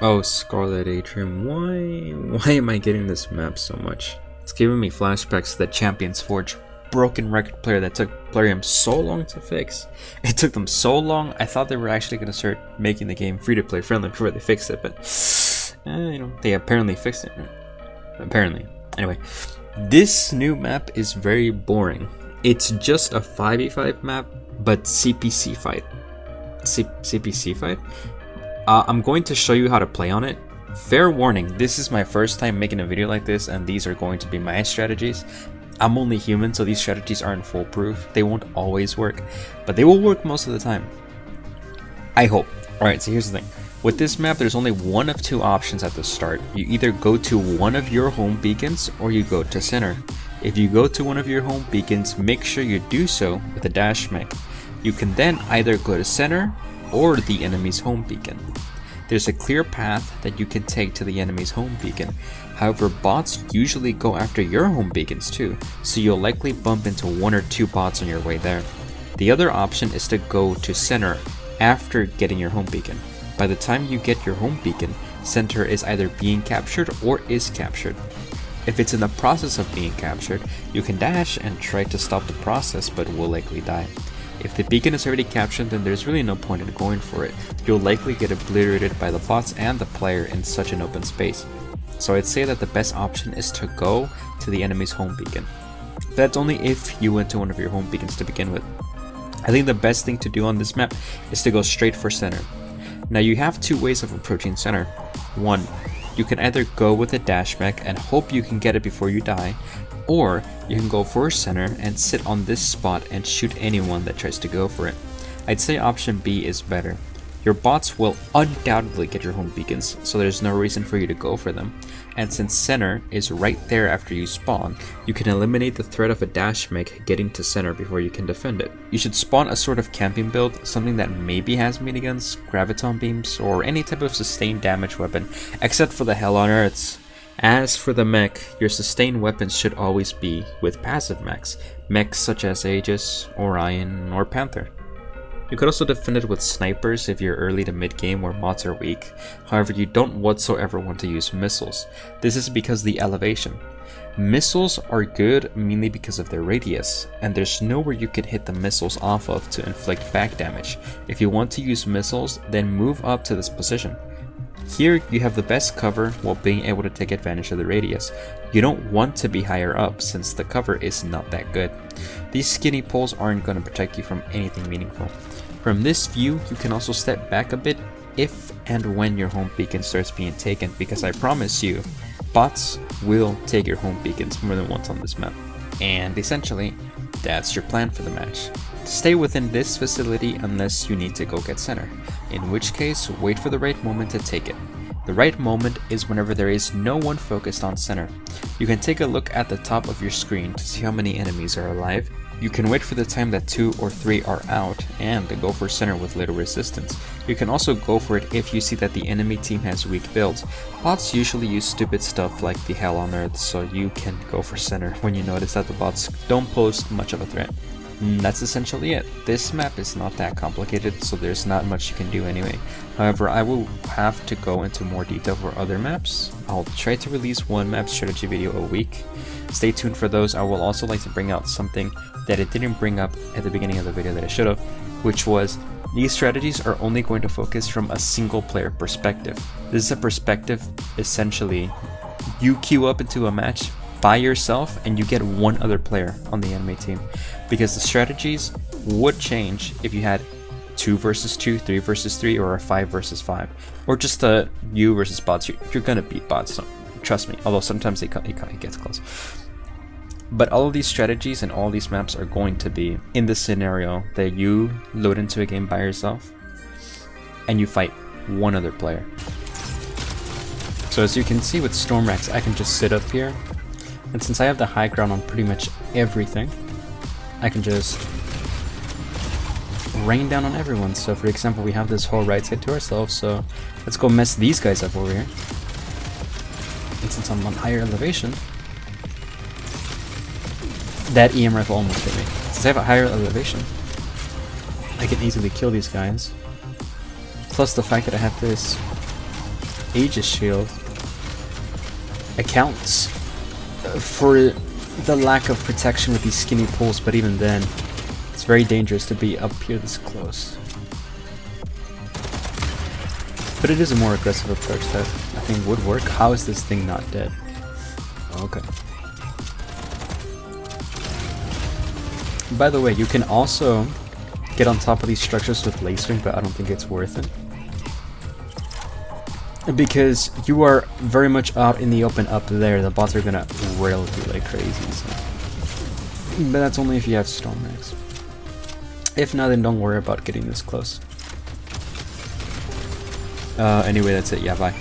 Oh, Scarlet Atrium, why am I getting this map so much? It's giving me flashbacks to the Champions Forge broken record player that took Plarium so long to fix. It took them so long, I thought they were actually going to start making the game free-to-play friendly before they fixed it, but they apparently fixed it. Apparently. Anyway, this new map is very boring. It's just a 5v5 map, but CPC fight. CPC fight? I'm going to show you how to play on it. Fair warning, this is my first time making a video like this, and these are going to be my strategies. I'm only human, so these strategies aren't foolproof. They won't always work, but they will work most of the time. I hope. Alright, so here's the thing. With this map, there's only one of two options at the start. You either go to one of your home beacons, or you go to center. If you go to one of your home beacons, make sure you do so with a dash mech. You can then either go to center, or the enemy's home beacon. There's a clear path that you can take to the enemy's home beacon. However, bots usually go after your home beacons too, so you'll likely bump into one or two bots on your way there. The other option is to go to center after getting your home beacon. By the time you get your home beacon, center is either being captured or is captured. If it's in the process of being captured, you can dash and try to stop the process, but will likely die. If the beacon is already captured, then there's really no point in going for it. You'll likely get obliterated by the bots and the player in such an open space. So I'd say that the best option is to go to the enemy's home beacon. That's only if you went to one of your home beacons to begin with. I think the best thing to do on this map is to go straight for center. Now you have two ways of approaching center. One, you can either go with a dash mech and hope you can get it before you die, or you can go for center and sit on this spot and shoot anyone that tries to go for it. I'd say option B is better. Your bots will undoubtedly get your home beacons, so there's no reason for you to go for them. And since center is right there after you spawn, you can eliminate the threat of a dash mech getting to center before you can defend it. You should spawn a sort of camping build, something that maybe has miniguns, graviton beams, or any type of sustained damage weapon, except for the hell on earths. As for the mech, your sustained weapons should always be with passive mechs such as Aegis, Orion, or Panther. You could also defend it with snipers if you're early to mid game where bots are weak. However, you don't whatsoever want to use missiles. This is because the elevation. Missiles are good mainly because of their radius, and there's nowhere you could hit the missiles off of to inflict back damage. If you want to use missiles, then move up to this position. Here you have the best cover while being able to take advantage of the radius. You don't want to be higher up since the cover is not that good. These skinny poles aren't going to protect you from anything meaningful. From this view, you can also step back a bit if and when your home beacon starts being taken, because I promise you, bots will take your home beacons more than once on this map. And essentially, that's your plan for the match. Stay within this facility unless you need to go get center, in which case wait for the right moment to take it. The right moment is whenever there is no one focused on center. You can take a look at the top of your screen to see how many enemies are alive. You can wait for the time that 2 or 3 are out and go for center with little resistance. You can also go for it if you see that the enemy team has weak builds. Bots usually use stupid stuff like the hell on earth, so you can go for center when you notice that the bots don't pose much of a threat. That's essentially it. This map is not that complicated, so there's not much you can do anyway. However, I will have to go into more detail for other maps. I'll try to release one map strategy video a week. Stay tuned for those. I will also like to bring out something that I didn't bring up at the beginning of the video that I should have, which was these strategies are only going to focus from a single player perspective. This is a perspective, essentially, you queue up into a match by yourself and you get one other player on the enemy team, because the strategies would change if you had 2 versus 2, 3 versus 3, or a 5 versus 5, or just a you versus bots. You're gonna beat bots, so trust me, although sometimes it gets close. But all of these strategies and all these maps are going to be in the scenario that you load into a game by yourself and you fight one other player. So as you can see with Stormrax, I can just sit up here, and since I have the high ground on pretty much everything, I can just rain down on everyone. So for example, we have this whole right side to ourselves, so let's go mess these guys up over here. And since I'm on higher elevation, that EM rifle almost hit me. Since I have a higher elevation, I can easily kill these guys. Plus the fact that I have this Aegis shield accounts for the lack of protection with these skinny pulls, but even then, it's very dangerous to be up here this close. But it is a more aggressive approach that I think would work. How is this thing not dead? Okay. By the way, you can also get on top of these structures with lasering, but I don't think it's worth it. Because you are very much out in the open up there, the bots are gonna rail you like crazy. So. But that's only if you have stone mechs. If not, then don't worry about getting this close. Anyway, that's it. Yeah, bye.